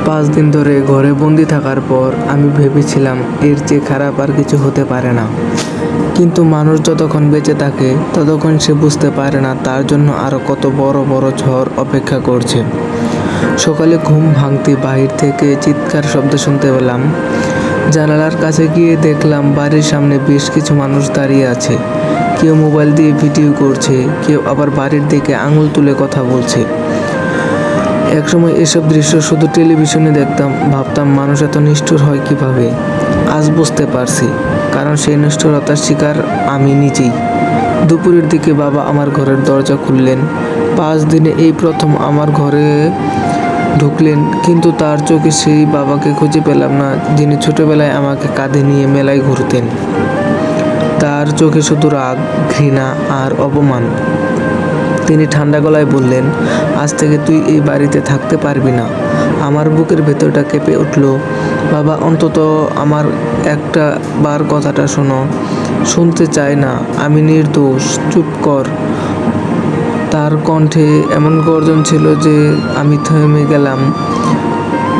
5 দিন ধরে ঘরে বন্দি থাকার পর আমি ভেবেছিলাম এর চেয়ে খারাপ আর কিছু হতে পারে না। কিন্তু মানুষ যতক্ষণ বেঁচে থাকে ততক্ষণ সে বুঝতে পারে না তার জন্য আরও কত বড় বড় ঝড় অপেক্ষা করছে। সকালে ঘুম ভাঙতে বাহির থেকে চিৎকার শব্দ শুনতে পেলাম। জানালার কাছে গিয়ে দেখলাম বাড়ির সামনে বেশ কিছু মানুষ দাঁড়িয়ে আছে। কেউ মোবাইল দিয়ে ভিডিও করছে, কেউ আবার বাড়ির দিকে আঙুল তুলে কথা বলছে। একসময় এসব দৃশ্য শুধু টেলিভিশনে দেখতাম, ভাবতাম মানুষ এত নিষ্ঠুর হয় কিভাবে। আজ বুঝতে পারছি, কারণ সেই নিষ্ঠুরতার শিকার আমি নিজেই। দুপুরের দিকে বাবা আমার ঘরের দরজা খুললেন। 5 দিনে এই প্রথম আমার ঘরে ঢুকলেন, কিন্তু তার চোখে সেই বাবাকে খুঁজে পেলাম না যিনি ছোটবেলায় আমাকে কাঁধে নিয়ে মেলায় ঘুরতেন। তার চোখে শুধু রাগ, ঘৃণা আর অপমান। তিনি ঠান্ডা গলায় বললেন, আজ থেকে তুই এই বাড়িতে থাকতে পারবি না। আমার বুকের ভেতরটা কেঁপে উঠল। বাবা, অন্তত আমার একটা বার কথাটা শোনো। শুনতে চায় না, আমি নির্দোষ, চুপ কর। তার কণ্ঠে এমন গর্জন ছিল যে আমি থেমে গেলাম।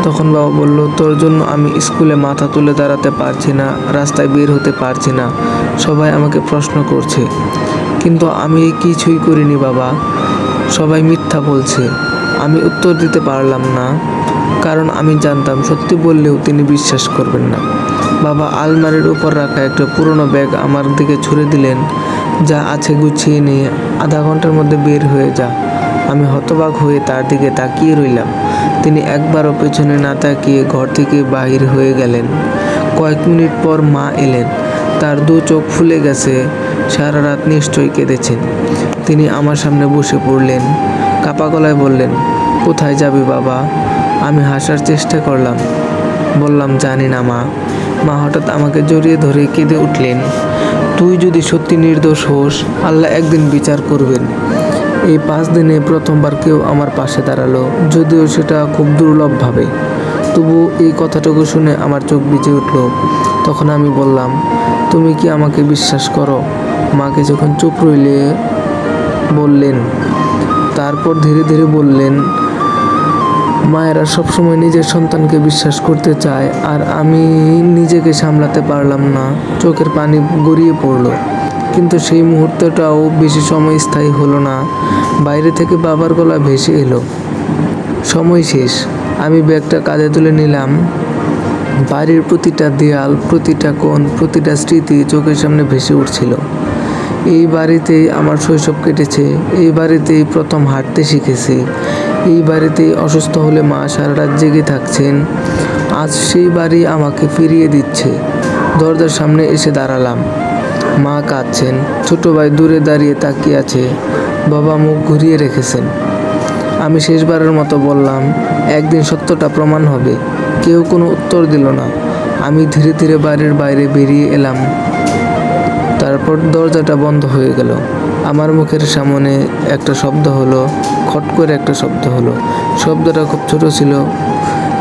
তখন বাবা বলল, তোর জন্য আমি স্কুলে মাথা তুলে দাঁড়াতে পারছি না, রাস্তায় বের হতে পারছি না। সবাই আমাকে প্রশ্ন করছে, কিন্তু আমি কিছুই করিনি বাবা। সবাই মিথ্যা বলছে। আমি উত্তর দিতে পারলাম না, কারণ আমি জানতাম সত্যি বললেও তিনি বিশ্বাস করবেন না। বাবা আলমারির উপর রাখা একটা পুরনো ব্যাগ আমার দিকে ছুড়ে দিলেন। যা আছে গুছিয়ে নিয়ে আধা ঘন্টার মধ্যে বের হয়ে যা। আমি হতবাক হয়ে তার দিকে তাকিয়ে রইলাম। তিনি একবারও পেছনে না তাকিয়ে ঘর থেকে বাহির হয়ে গেলেন। কয়েক মিনিট পর মা এলেন। তার 2 চোখ ফুলে গেছে, সারা রাত নিশ্চয়ই কেঁদেছেন। তিনি আমার সামনে বসে পড়লেন, কাপা গলায় বললেন, কোথায় যাবি বাবা? আমি হাসার চেষ্টা করলাম, বললাম, জানি না মা। মা হঠাৎ আমাকে জড়িয়ে ধরে কেঁদে উঠলেন। তুই যদি সত্যি নির্দোষ হোস, আল্লাহ একদিন বিচার করবেন। এই 5 দিনে প্রথমবার কেউ আমার পাশে দাঁড়ালো, যদিও সেটা খুব দুর্লভভাবে। তবু এই কথাটুকু শুনে আমার চোখ ভিজে উঠল। তখন আমি বললাম, তুমি কি আমাকে বিশ্বাস করো? মা কিছুক্ষণ চুপ রইলে বললেন, তারপর ধীরে ধীরে বললেন, মায়েরা সবসময় নিজের সন্তানকে বিশ্বাস করতে চায়, আর আমি নিজেকে সামলাতে পারলাম না। চোখের পানি গড়িয়ে পড়ল। কিন্তু সেই মুহূর্তটাও বেশি সময় স্থায়ী হলো না। বাইরে থেকে বাবার গলা ভেসে এলো, সময় শেষ। আমি ব্যাগটা কাঁধে তুলে নিলাম। বাড়ির প্রতিটা দেয়াল, প্রতিটা কোণ, প্রতিটা স্মৃতি চোখের সামনে ভেসে উঠছিল। এই বাড়িতেই আমার শৈশব কেটেছে। এই বাড়িতেই প্রথম হাঁটতে শিখেছি। এই বাড়িতেই অসুস্থ হলে মা সারা রাত জেগে থাকছেন। আজ সেই বাড়ি আমাকে ফিরিয়ে দিচ্ছে। দরজার সামনে এসে দাঁড়ালাম। মা কাঁদছেন, ছোট ভাই দূরে দাঁড়িয়ে তাকিয়ে আছে, বাবা মুখ ঘুরিয়ে রেখেছেন। আমি শেষবারের মতো বললাম, একদিন সত্যটা প্রমাণ হবে। কেউ কোনো উত্তর দিল না। আমি ধীরে ধীরে বাড়ির বাইরে বেরিয়ে এলাম। তারপর দরজাটা বন্ধ হয়ে গেল। আমার মুখের সামনে একটা শব্দ হলো, খট করে একটা শব্দ হলো। শব্দটা খুব ছোট ছিল,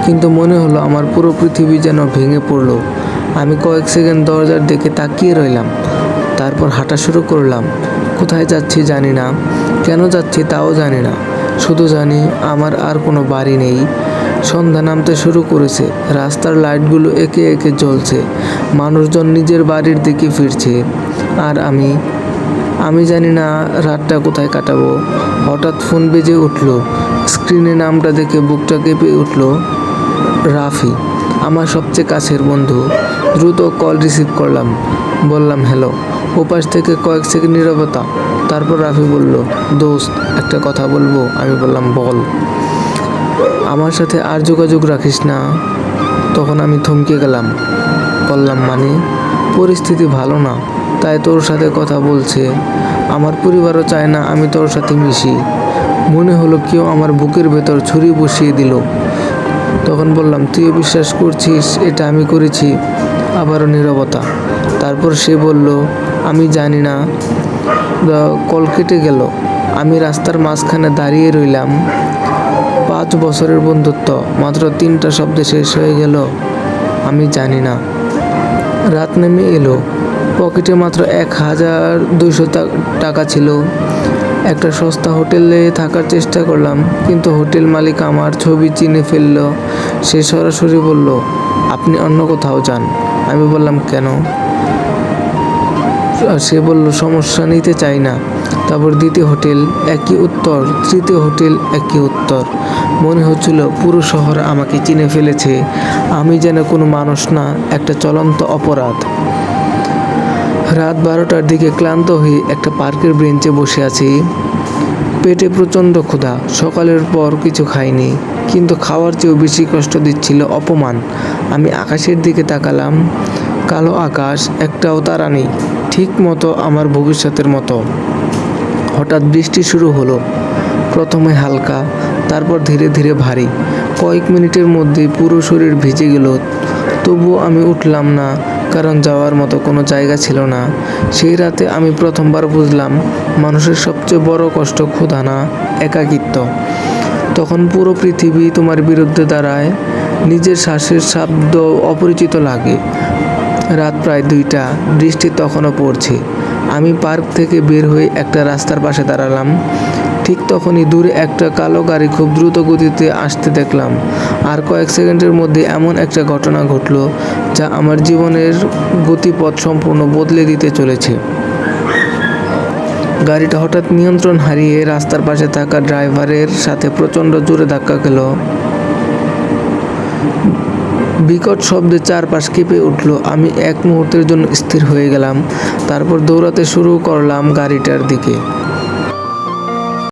কিন্তু মনে হলো আমার পুরো পৃথিবী যেন ভেঙে পড়ল। আমি কয়েক সেকেন্ড দরজার দিকে তাকিয়ে রইলাম। তারপর হাঁটা শুরু করলাম। কোথায় যাচ্ছি জানি না, কেন যাচ্ছি তাও জানি না। শুধু জানি আমার আর কোনো বাড়ি নেই। সন্ধ্যা নামতে শুরু করেছে। রাস্তার লাইটগুলো একে একে জ্বলছে। মানুষজন নিজের বাড়ির দিকে ফিরছে। আর আমি জানি না রাতটা কোথায় কাটাবো। হঠাৎ ফোন বেজে উঠল। স্ক্রিনে নামটা দেখে বুকটা কেঁপে উঠল। রাফি, আমার সবচেয়ে কাছের বন্ধু। দ্রুত কল রিসিভ করলাম, বললাম, হ্যালো। ওপাশ থেকে কয়েক সেকেন্ড নীরবতা। তারপর রাফি বলল, দোস্ত, একটা কথা বলবো। আমি বললাম, বল। আমার সাথে আর যোগাযোগ রাখিস না। তখন আমি থমকে গেলাম। বললাম, মানে? পরিস্থিতি ভালো না, তাই তোর সাথে কথা বলছে। আমার পরিবারও চায় না আমি তোর সাথে মিশি। মনে হলো কেউ আমার বুকের ভেতর ছুরি বসিয়ে দিল। তখন বললাম, তুইও বিশ্বাস করছিস এটা আমি করেছি? আবারও নীরবতা। তারপর সে বলল, আমি জানি না। কল কেটে গেল। আমি রাস্তার মাঝখানে দাঁড়িয়ে রইলাম। 5 বছরের বন্ধুত্ব মাত্র 3টা শব্দে শেষ হয়ে গেল, আমি জানি না। রাত নেমে এলো। পকেটে মাত্র 1200 টাকা ছিল। একটা সস্তা হোটেলে থাকার চেষ্টা করলাম, কিন্তু হোটেল মালিক আমার ছবি চিনে ফেলল। সে সরাসরি বলল, আপনি অন্য কোথাও যান। আমি বললাম, কেন? সে বলল, সমস্যা নিতে চাই না। তারপর দ্বিতীয় হোটেল, একই উত্তর। তৃতীয় হোটেল, একই উত্তর। মনে হচ্ছিল পুরো শহর আমাকে চিনে ফেলেছে। আমি যেন কোনো মানুষ না, একটা চলন্ত অপরাধ। রাত 12টার দিকে ক্লান্ত হয়ে একটা পার্কের বেঞ্চে বসে আছি। পেটে প্রচণ্ড ক্ষুধা। সকালের পর কিছু খাইনি, কিন্তু খাওয়ার চেয়েও বেশি কষ্ট দিচ্ছিল অপমান। আমি আকাশের দিকে তাকালাম। কালো আকাশ, একটাও তারা নেই, ঠিক মতো আমার ভবিষ্যতের মতো। হঠাৎ বৃষ্টি শুরু হলো। প্রথমে হালকা, তারপর ধীরে ধীরে ভারী। কয়েক মিনিটের মধ্যে পুরো শরীর ভিজে গেল। তবুও আমি উঠলাম না, কারণ যাওয়ার মতো কোনো জায়গা ছিল না। সেই রাতে আমি প্রথমবার বুঝলাম, মানুষের সবচেয়ে বড় কষ্ট ক্ষুধা না, একাকিত্ব। তখন পুরো পৃথিবী তোমার বিরুদ্ধে দাঁড়ায়। নিজের শ্বাসের শব্দ অপরিচিত লাগে। রাত প্রায় 2টা, বৃষ্টি তখনও পড়ছে। আমি পার্ক থেকে বের হয়ে একটা রাস্তার পাশে দাঁড়ালাম। ঠিক তখনই দূরে একটা কালো গাড়ি খুব দ্রুত গতিতে আসতে দেখলাম। আর কয়েক সেকেন্ডের মধ্যে এমন একটা ঘটনা ঘটলো, যা আমার জীবনের গতিপথ সম্পূর্ণ বদলে দিতে চলেছে। গাড়িটা হঠাৎ নিয়ন্ত্রণ হারিয়ে রাস্তার পাশে থাকা ড্রাইভারের সাথে প্রচণ্ড জোরে ধাক্কা খেল। বিকট শব্দে চারপাশ কেঁপে উঠল। আমি এক মুহূর্তের জন্য স্থির হয়ে গেলাম। তারপর দৌড়াতে শুরু করলাম গাড়িটার দিকে।